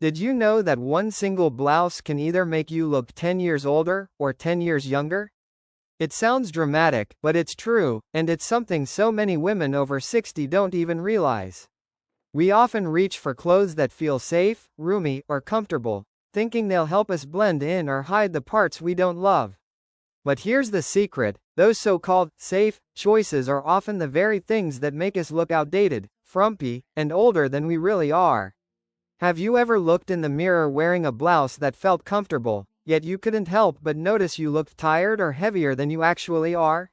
Did you know that one single blouse can either make you look 10 years older or 10 years younger? It sounds dramatic, but it's true, and it's something so many women over 60 don't even realize. We often reach for clothes that feel safe, roomy, or comfortable, thinking they'll help us blend in or hide the parts we don't love. But here's the secret: those so-called safe choices are often the very things that make us look outdated, frumpy, and older than we really are. Have you ever looked in the mirror wearing a blouse that felt comfortable, yet you couldn't help but notice you looked tired or heavier than you actually are?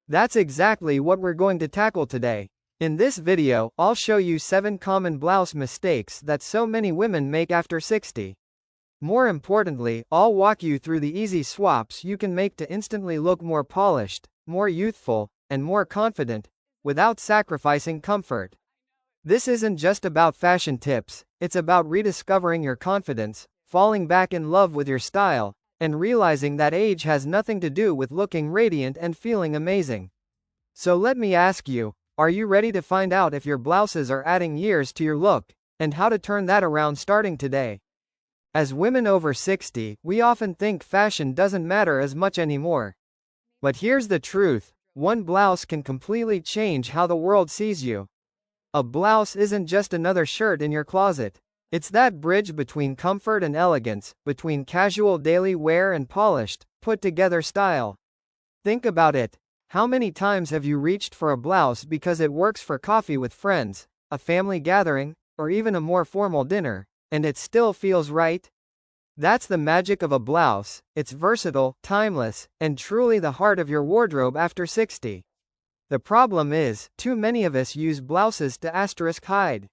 That's exactly what we're going to tackle today. In this video, I'll show you 7 common blouse mistakes that so many women make after 60. More importantly, I'll walk you through the easy swaps you can make to instantly look more polished, more youthful, and more confident, without sacrificing comfort. This isn't just about fashion tips, it's about rediscovering your confidence, falling back in love with your style, and realizing that age has nothing to do with looking radiant and feeling amazing. So let me ask you, are you ready to find out if your blouses are adding years to your look, and how to turn that around starting today? As women over 60, we often think fashion doesn't matter as much anymore. But here's the truth: one blouse can completely change how the world sees you. A blouse isn't just another shirt in your closet. It's that bridge between comfort and elegance, between casual daily wear and polished, put-together style. Think about it. How many times have you reached for a blouse because it works for coffee with friends, a family gathering, or even a more formal dinner, and it still feels right? That's the magic of a blouse: it's versatile, timeless, and truly the heart of your wardrobe after 60. The problem is, too many of us use blouses to hide.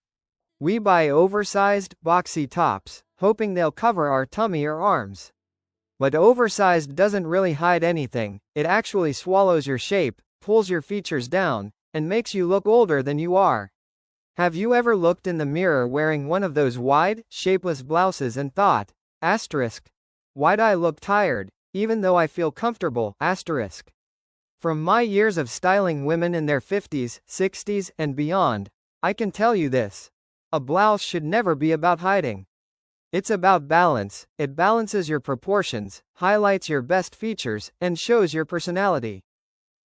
We buy oversized, boxy tops, hoping they'll cover our tummy or arms. But oversized doesn't really hide anything. It actually swallows your shape, pulls your features down, and makes you look older than you are. Have you ever looked in the mirror wearing one of those wide, shapeless blouses and thought, why'd I look tired, even though I feel comfortable, ? From my years of styling women in their 50s, 60s, and beyond, I can tell you this: a blouse should never be about hiding. It's about balance. It balances your proportions, highlights your best features, and shows your personality.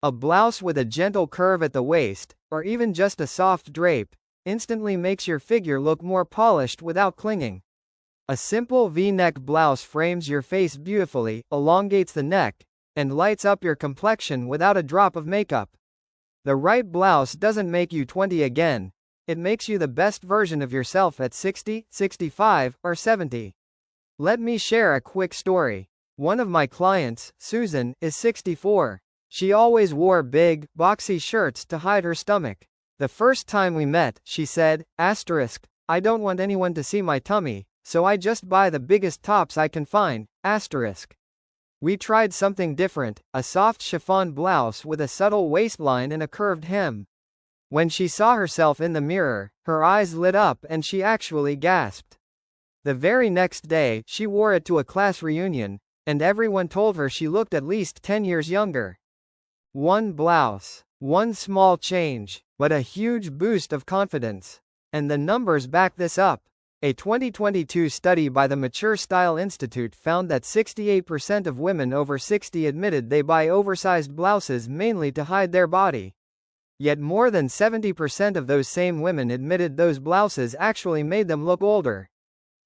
A blouse with a gentle curve at the waist, or even just a soft drape, instantly makes your figure look more polished without clinging. A simple V-neck blouse frames your face beautifully, elongates the neck, and lights up your complexion without a drop of makeup. The right blouse doesn't make you 20 again. It makes you the best version of yourself at 60, 65, or 70. Let me share a quick story. One of my clients, Susan, is 64. She always wore big, boxy shirts to hide her stomach. The first time we met, she said, I don't want anyone to see my tummy, so I just buy the biggest tops I can find, . We tried something different, a soft chiffon blouse with a subtle waistline and a curved hem. When she saw herself in the mirror, her eyes lit up and she actually gasped. The very next day, she wore it to a class reunion, and everyone told her she looked at least 10 years younger. One blouse, one small change, but a huge boost of confidence. And the numbers back this up. A 2022 study by the Mature Style Institute found that 68% of women over 60 admitted they buy oversized blouses mainly to hide their body. Yet more than 70% of those same women admitted those blouses actually made them look older.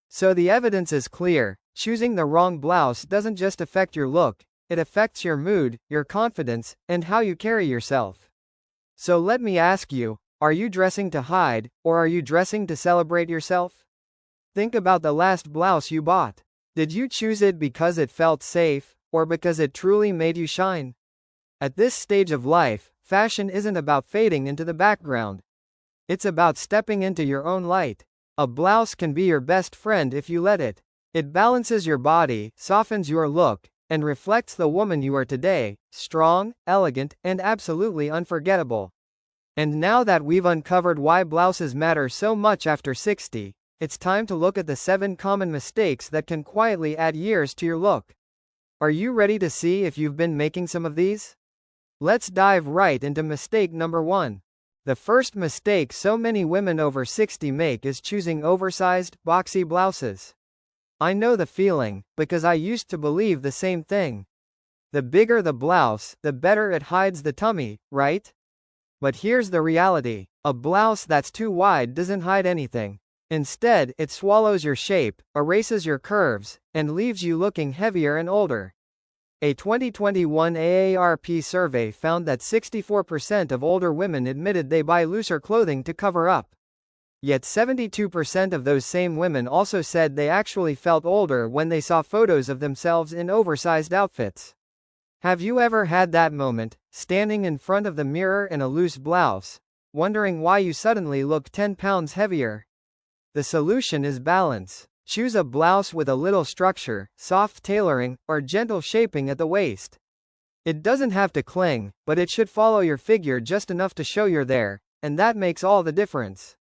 So the evidence is clear: choosing the wrong blouse doesn't just affect your look, it affects your mood, your confidence, and how you carry yourself. So let me ask you, are you dressing to hide, or are you dressing to celebrate yourself? Think about the last blouse you bought. Did you choose it because it felt safe, or because it truly made you shine? At this stage of life, fashion isn't about fading into the background. It's about stepping into your own light. A blouse can be your best friend if you let it. It balances your body, softens your look, and reflects the woman you are today: strong, elegant, and absolutely unforgettable. And now that we've uncovered why blouses matter so much after 60, it's time to look at the 7 common mistakes that can quietly add years to your look. Are you ready to see if you've been making some of these? Let's dive right into mistake number 1. The first mistake so many women over 60 make is choosing oversized, boxy blouses. I know the feeling, because I used to believe the same thing. The bigger the blouse, the better it hides the tummy, right? But here's the reality. A blouse that's too wide doesn't hide anything. Instead, it swallows your shape, erases your curves, and leaves you looking heavier and older. A 2021 AARP survey found that 64% of older women admitted they buy looser clothing to cover up. Yet 72% of those same women also said they actually felt older when they saw photos of themselves in oversized outfits. Have you ever had that moment, standing in front of the mirror in a loose blouse, wondering why you suddenly look 10 pounds heavier? The solution is balance. Choose a blouse with a little structure, soft tailoring, or gentle shaping at the waist. It doesn't have to cling, but it should follow your figure just enough to show you're there, and that makes all the difference.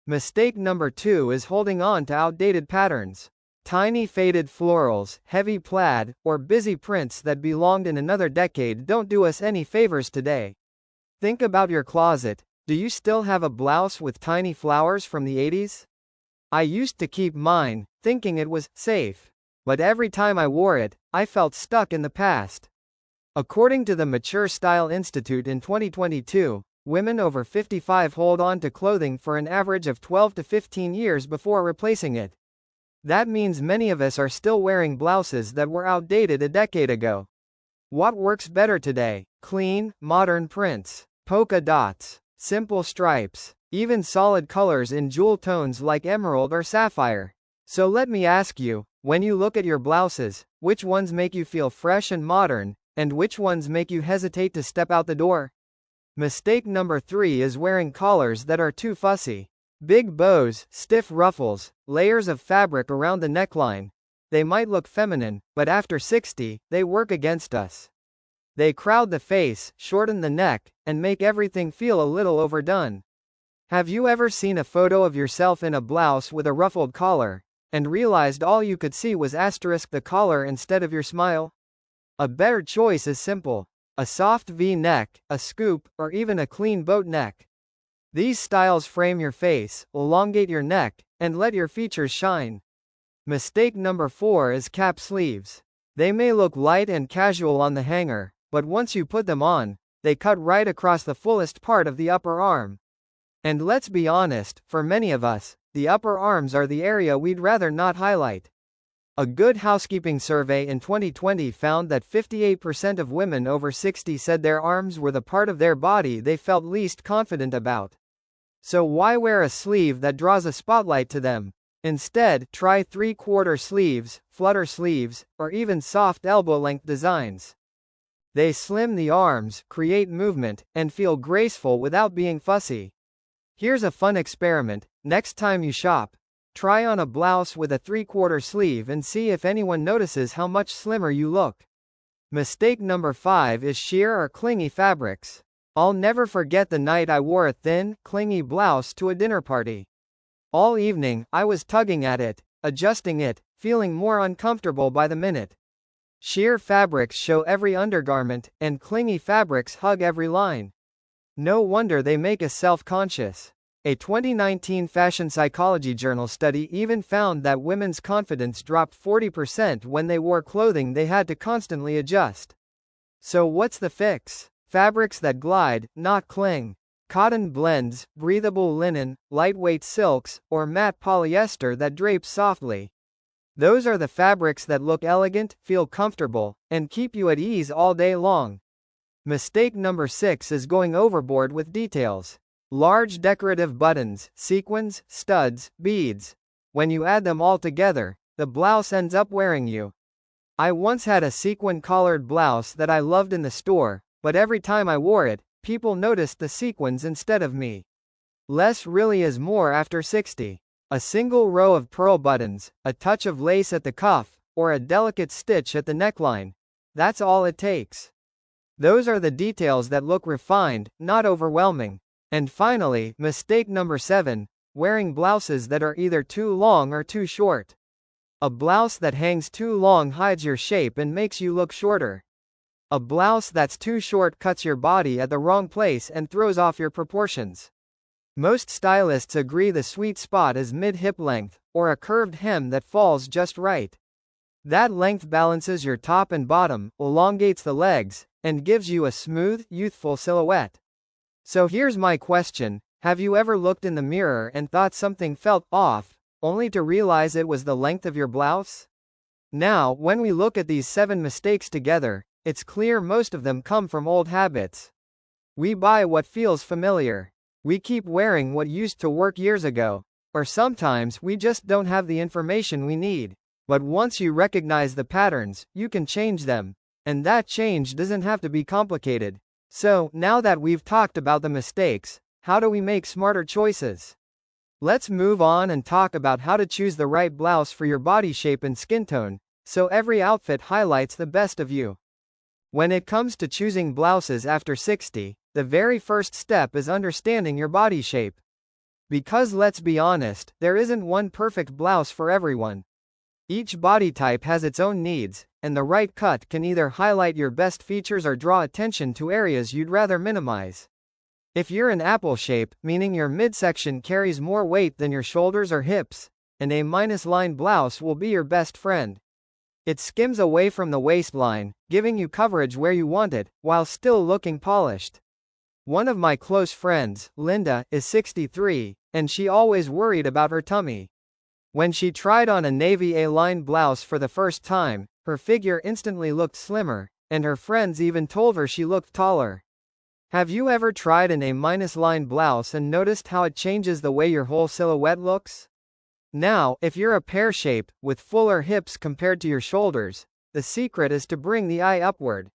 Mistake number 2 is holding on to outdated patterns. Tiny faded florals, heavy plaid, or busy prints that belonged in another decade don't do us any favors today. Think about your closet. Do you still have a blouse with tiny flowers from the 80s? I used to keep mine, thinking it was safe. But every time I wore it, I felt stuck in the past. According to the Mature Style Institute in 2022, women over 55 hold on to clothing for an average of 12 to 15 years before replacing it. That means many of us are still wearing blouses that were outdated a decade ago. What works better today? Clean, modern prints, polka dots, simple stripes, even solid colors in jewel tones like emerald or sapphire. So let me ask you, when you look at your blouses, which ones make you feel fresh and modern, and which ones make you hesitate to step out the door? Mistake number 3 is wearing collars that are too fussy. Big bows, stiff ruffles, layers of fabric around the neckline. They might look feminine, but after 60, they work against us. They crowd the face, shorten the neck, and make everything feel a little overdone. Have you ever seen a photo of yourself in a blouse with a ruffled collar, and realized all you could see was the collar instead of your smile? A better choice is simple. A soft V-neck, a scoop, or even a clean boat neck. These styles frame your face, elongate your neck, and let your features shine. Mistake number 4 is cap sleeves. They may look light and casual on the hanger, but once you put them on, they cut right across the fullest part of the upper arm. And let's be honest, for many of us, the upper arms are the area we'd rather not highlight. A Good Housekeeping survey in 2020 found that 58% of women over 60 said their arms were the part of their body they felt least confident about. So why wear a sleeve that draws a spotlight to them? Instead, try 3/4 sleeves, flutter sleeves, or even soft elbow-length designs. They slim the arms, create movement, and feel graceful without being fussy. Here's a fun experiment. Next time you shop, try on a blouse with a 3/4 sleeve and see if anyone notices how much slimmer you look. Mistake number 5 is sheer or clingy fabrics. I'll never forget the night I wore a thin, clingy blouse to a dinner party. All evening, I was tugging at it, adjusting it, feeling more uncomfortable by the minute. Sheer fabrics show every undergarment, and clingy fabrics hug every line. No wonder they make us self-conscious. A 2019 fashion psychology journal study even found that women's confidence dropped 40% when they wore clothing they had to constantly adjust. So what's the fix? Fabrics that glide, not cling. Cotton blends, breathable linen, lightweight silks, or matte polyester that drapes softly. Those are the fabrics that look elegant, feel comfortable, and keep you at ease all day long. Mistake number 6 is going overboard with details. Large decorative buttons, sequins, studs, beads. When you add them all together, the blouse ends up wearing you. I once had a sequin-collared blouse that I loved in the store, but every time I wore it, people noticed the sequins instead of me. Less really is more after 60. A single row of pearl buttons, a touch of lace at the cuff, or a delicate stitch at the neckline. That's all it takes. Those are the details that look refined, not overwhelming. And finally, mistake number 7, wearing blouses that are either too long or too short. A blouse that hangs too long hides your shape and makes you look shorter. A blouse that's too short cuts your body at the wrong place and throws off your proportions. Most stylists agree the sweet spot is mid-hip length, or a curved hem that falls just right. That length balances your top and bottom, elongates the legs, and gives you a smooth, youthful silhouette. So here's my question: have you ever looked in the mirror and thought something felt off, only to realize it was the length of your blouse? Now, when we look at these 7 mistakes together, it's clear most of them come from old habits. We buy what feels familiar. We keep wearing what used to work years ago. Or sometimes we just don't have the information we need. But once you recognize the patterns, you can change them. And that change doesn't have to be complicated. So, now that we've talked about the mistakes, how do we make smarter choices? Let's move on and talk about how to choose the right blouse for your body shape and skin tone, so every outfit highlights the best of you. When it comes to choosing blouses after 60, the very first step is understanding your body shape. Because let's be honest, there isn't one perfect blouse for everyone. Each body type has its own needs, and the right cut can either highlight your best features or draw attention to areas you'd rather minimize. If you're an apple shape, meaning your midsection carries more weight than your shoulders or hips, an A-line blouse will be your best friend. It skims away from the waistline, giving you coverage where you want it, while still looking polished. One of my close friends, Linda, is 63, and she always worried about her tummy. When she tried on a navy A-line blouse for the first time, her figure instantly looked slimmer, and her friends even told her she looked taller. Have you ever tried an A-line blouse and noticed how it changes the way your whole silhouette looks? Now, if you're a pear shape, with fuller hips compared to your shoulders, the secret is to bring the eye upward.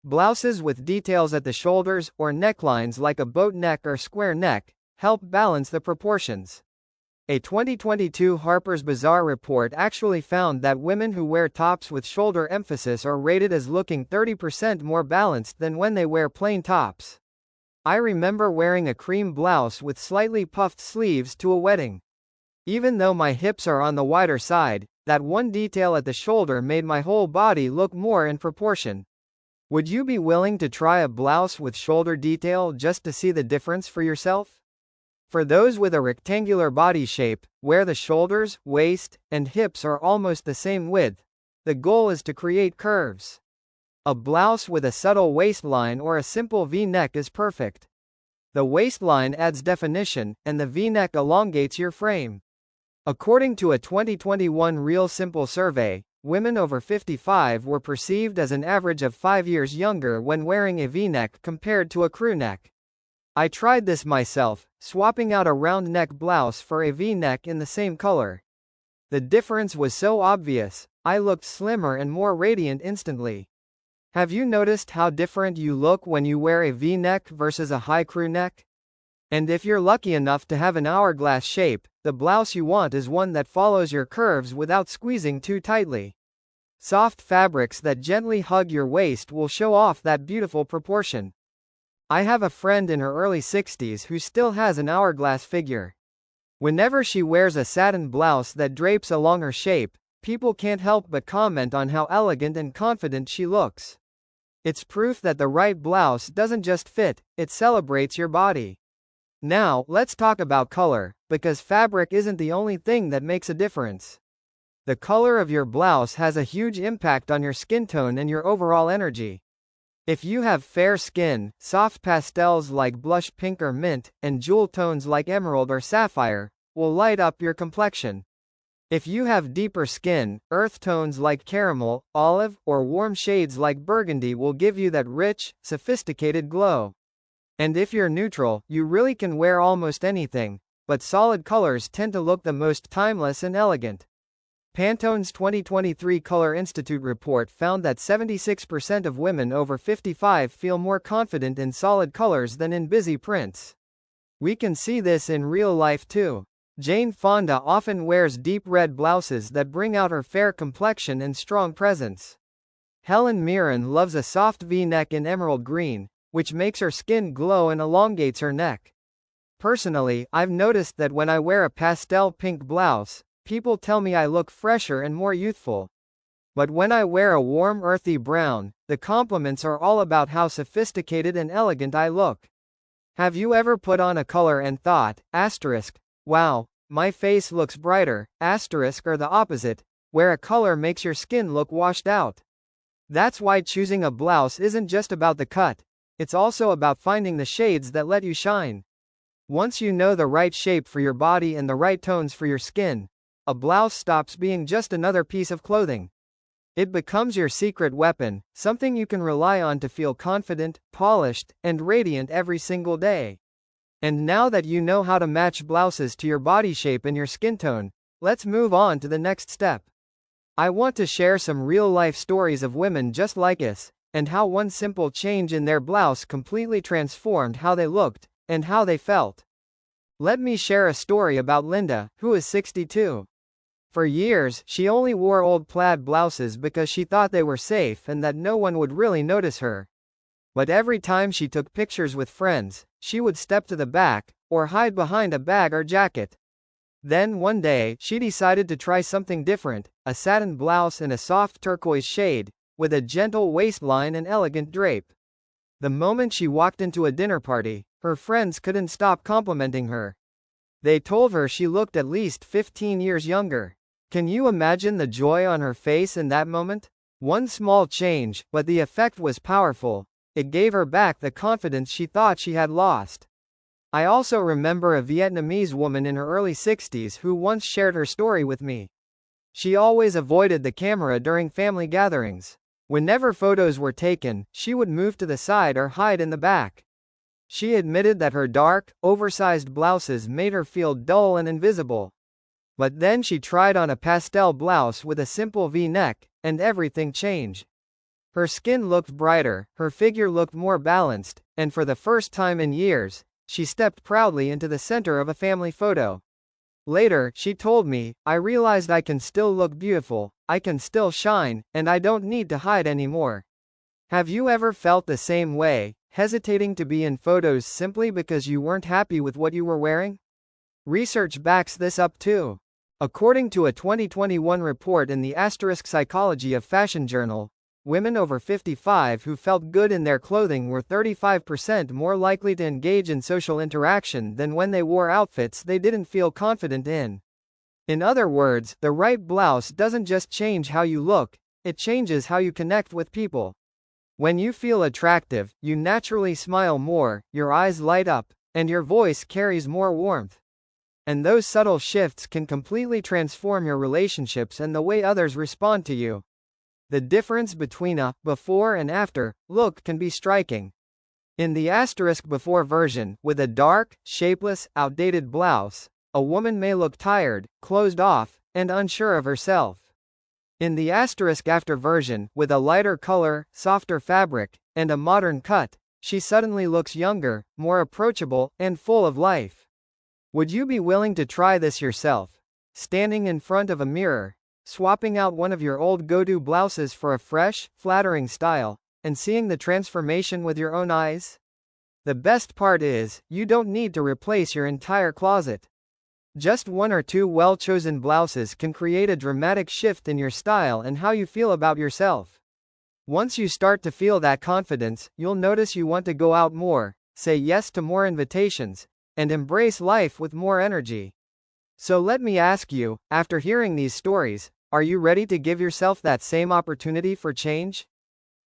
Blouses with details at the shoulders, or necklines like a boat neck or square neck, help balance the proportions. A 2022 Harper's Bazaar report actually found that women who wear tops with shoulder emphasis are rated as looking 30% more balanced than when they wear plain tops. I remember wearing a cream blouse with slightly puffed sleeves to a wedding. Even though my hips are on the wider side, that one detail at the shoulder made my whole body look more in proportion. Would you be willing to try a blouse with shoulder detail just to see the difference for yourself? For those with a rectangular body shape, where the shoulders, waist, and hips are almost the same width, the goal is to create curves. A blouse with a subtle waistline or a simple V-neck is perfect. The waistline adds definition, and the V-neck elongates your frame. According to a 2021 Real Simple survey, women over 55 were perceived as an average of 5 years younger when wearing a V-neck compared to a crew neck. I tried this myself, swapping out a round neck blouse for a V-neck in the same color. The difference was so obvious, I looked slimmer and more radiant instantly. Have you noticed how different you look when you wear a V-neck versus a high crew neck? And if you're lucky enough to have an hourglass shape, the blouse you want is one that follows your curves without squeezing too tightly. Soft fabrics that gently hug your waist will show off that beautiful proportion. I have a friend in her early 60s who still has an hourglass figure. Whenever she wears a satin blouse that drapes along her shape, people can't help but comment on how elegant and confident she looks. It's proof that the right blouse doesn't just fit, it celebrates your body. Now, let's talk about color, because fabric isn't the only thing that makes a difference. The color of your blouse has a huge impact on your skin tone and your overall energy. If you have fair skin, soft pastels like blush pink or mint, and jewel tones like emerald or sapphire, will light up your complexion. If you have deeper skin, earth tones like caramel, olive, or warm shades like burgundy will give you that rich, sophisticated glow. And if you're neutral, you really can wear almost anything, but solid colors tend to look the most timeless and elegant. Pantone's 2023 Color Institute report found that 76% of women over 55 feel more confident in solid colors than in busy prints. We can see this in real life too. Jane Fonda often wears deep red blouses that bring out her fair complexion and strong presence. Helen Mirren loves a soft V-neck in emerald green, which makes her skin glow and elongates her neck. Personally, I've noticed that when I wear a pastel pink blouse, people tell me I look fresher and more youthful. But when I wear a warm earthy brown, the compliments are all about how sophisticated and elegant I look. Have you ever put on a color and thought, wow, my face looks brighter, or the opposite, where a color makes your skin look washed out? That's why choosing a blouse isn't just about the cut, it's also about finding the shades that let you shine. Once you know the right shape for your body and the right tones for your skin, a blouse stops being just another piece of clothing. It becomes your secret weapon, something you can rely on to feel confident, polished, and radiant every single day. And now that you know how to match blouses to your body shape and your skin tone, let's move on to the next step. I want to share some real-life stories of women just like us, and how one simple change in their blouse completely transformed how they looked, and how they felt. Let me share a story about Linda, who is 62. For years, she only wore old plaid blouses because she thought they were safe and that no one would really notice her. But every time she took pictures with friends, she would step to the back, or hide behind a bag or jacket. Then one day, she decided to try something different, a satin blouse in a soft turquoise shade, with a gentle waistline and elegant drape. The moment she walked into a dinner party, her friends couldn't stop complimenting her. They told her she looked at least 15 years younger. Can you imagine the joy on her face in that moment? One small change, but the effect was powerful. It gave her back the confidence she thought she had lost. I also remember a Vietnamese woman in her early 60s who once shared her story with me. She always avoided the camera during family gatherings. Whenever photos were taken, she would move to the side or hide in the back. She admitted that her dark, oversized blouses made her feel dull and invisible. But then she tried on a pastel blouse with a simple V-neck, and everything changed. Her skin looked brighter, her figure looked more balanced, and for the first time in years, she stepped proudly into the center of a family photo. Later, she told me, I realized I can still look beautiful, I can still shine, and I don't need to hide anymore. Have you ever felt the same way, hesitating to be in photos simply because you weren't happy with what you were wearing? Research backs this up too. According to a 2021 report in the Psychology of Fashion journal, women over 55 who felt good in their clothing were 35% more likely to engage in social interaction than when they wore outfits they didn't feel confident in. In other words, the right blouse doesn't just change how you look, it changes how you connect with people. When you feel attractive, you naturally smile more, your eyes light up, and your voice carries more warmth. And those subtle shifts can completely transform your relationships and the way others respond to you. The difference between a before and after look can be striking. In the before version, with a dark, shapeless, outdated blouse, a woman may look tired, closed off, and unsure of herself. In the after version, with a lighter color, softer fabric, and a modern cut, she suddenly looks younger, more approachable, and full of life. Would you be willing to try this yourself? Standing in front of a mirror, swapping out one of your old go-to blouses for a fresh, flattering style, and seeing the transformation with your own eyes? The best part is, you don't need to replace your entire closet. Just one or two well-chosen blouses can create a dramatic shift in your style and how you feel about yourself. Once you start to feel that confidence, you'll notice you want to go out more, say yes to more invitations, and embrace life with more energy. So let me ask you, after hearing these stories, are you ready to give yourself that same opportunity for change?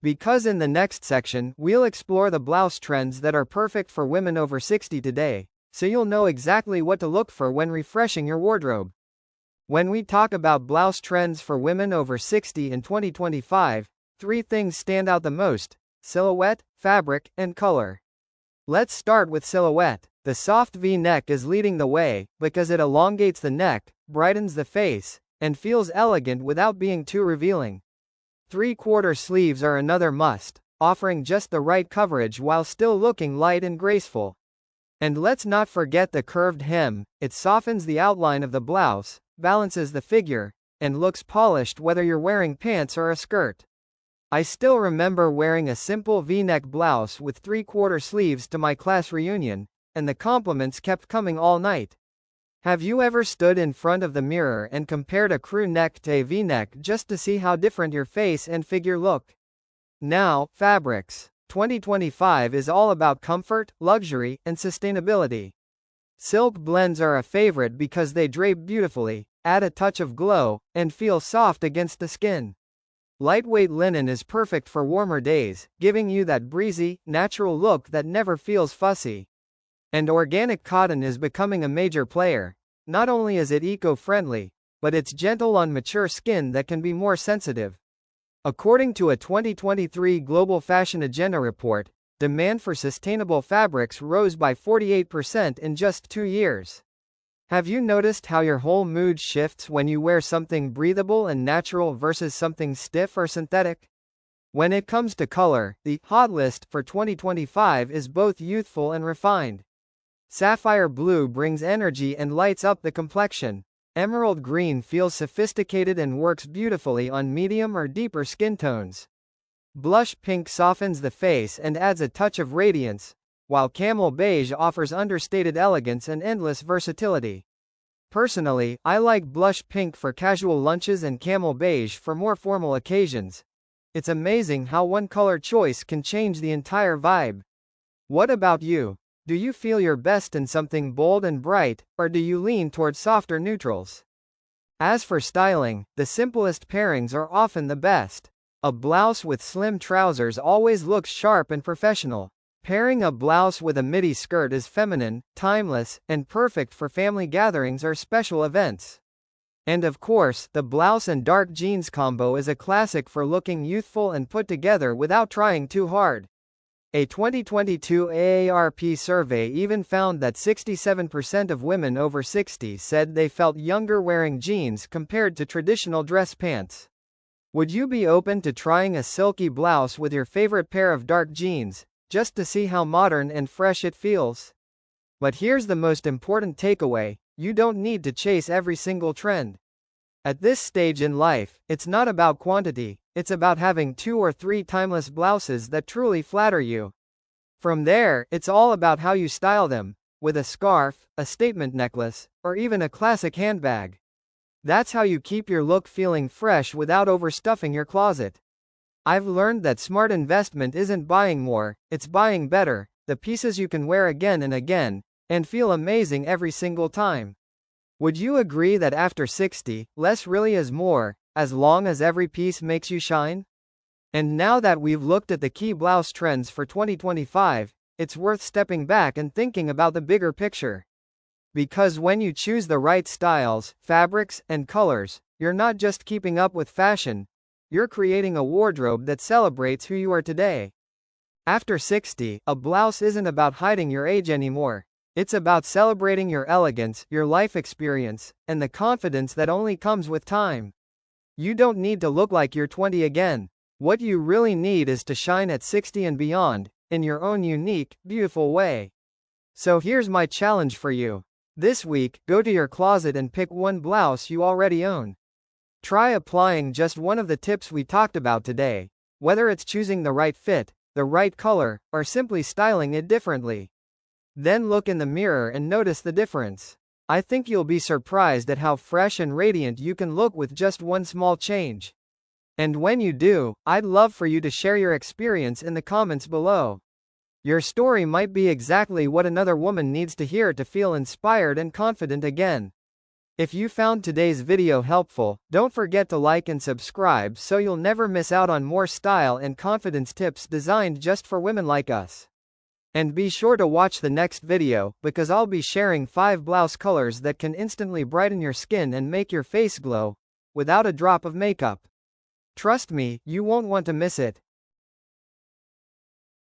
Because in the next section, we'll explore the blouse trends that are perfect for women over 60 today, so you'll know exactly what to look for when refreshing your wardrobe. When we talk about blouse trends for women over 60 in 2025, 3 things stand out the most: silhouette, fabric, and color. Let's start with silhouette. The soft V-neck is leading the way, because it elongates the neck, brightens the face, and feels elegant without being too revealing. 3/4 sleeves are another must, offering just the right coverage while still looking light and graceful. And let's not forget the curved hem. It softens the outline of the blouse, balances the figure, and looks polished whether you're wearing pants or a skirt. I still remember wearing a simple V-neck blouse with 3/4 sleeves to my class reunion, and the compliments kept coming all night. Have you ever stood in front of the mirror and compared a crew neck to a V-neck just to see how different your face and figure look? Now, fabrics. 2025 is all about comfort, luxury, and sustainability. Silk blends are a favorite because they drape beautifully, add a touch of glow, and feel soft against the skin. Lightweight linen is perfect for warmer days, giving you that breezy, natural look that never feels fussy. And organic cotton is becoming a major player. Not only is it eco-friendly, but it's gentle on mature skin that can be more sensitive. According to a 2023 Global Fashion Agenda report, demand for sustainable fabrics rose by 48% in just 2 years. Have you noticed how your whole mood shifts when you wear something breathable and natural versus something stiff or synthetic? When it comes to color, the hot list for 2025 is both youthful and refined. Sapphire blue brings energy and lights up the complexion. Emerald green feels sophisticated and works beautifully on medium or deeper skin tones. Blush pink softens the face and adds a touch of radiance, while camel beige offers understated elegance and endless versatility. Personally, I like blush pink for casual lunches and camel beige for more formal occasions. It's amazing how one color choice can change the entire vibe. What about you? Do you feel your best in something bold and bright, or do you lean towards softer neutrals? As for styling, the simplest pairings are often the best. A blouse with slim trousers always looks sharp and professional. Pairing a blouse with a midi skirt is feminine, timeless, and perfect for family gatherings or special events. And of course, the blouse and dark jeans combo is a classic for looking youthful and put together without trying too hard. A 2022 AARP survey even found that 67% of women over 60 said they felt younger wearing jeans compared to traditional dress pants. Would you be open to trying a silky blouse with your favorite pair of dark jeans, just to see how modern and fresh it feels? But here's the most important takeaway: you don't need to chase every single trend. At this stage in life, it's not about quantity, it's about having 2 or 3 timeless blouses that truly flatter you. From there, it's all about how you style them, with a scarf, a statement necklace, or even a classic handbag. That's how you keep your look feeling fresh without overstuffing your closet. I've learned that smart investment isn't buying more, it's buying better, the pieces you can wear again and again, and feel amazing every single time. Would you agree that after 60, less really is more, as long as every piece makes you shine? And now that we've looked at the key blouse trends for 2025, it's worth stepping back and thinking about the bigger picture. Because when you choose the right styles, fabrics, and colors, you're not just keeping up with fashion, you're creating a wardrobe that celebrates who you are today. After 60, a blouse isn't about hiding your age anymore. It's about celebrating your elegance, your life experience, and the confidence that only comes with time. You don't need to look like you're 20 again. What you really need is to shine at 60 and beyond, in your own unique, beautiful way. So here's my challenge for you. This week, go to your closet and pick one blouse you already own. Try applying just one of the tips we talked about today, whether it's choosing the right fit, the right color, or simply styling it differently. Then look in the mirror and notice the difference. I think you'll be surprised at how fresh and radiant you can look with just one small change. And when you do, I'd love for you to share your experience in the comments below. Your story might be exactly what another woman needs to hear to feel inspired and confident again. If you found today's video helpful, don't forget to like and subscribe so you'll never miss out on more style and confidence tips designed just for women like us. And be sure to watch the next video, because I'll be sharing 5 blouse colors that can instantly brighten your skin and make your face glow, without a drop of makeup. Trust me, you won't want to miss it.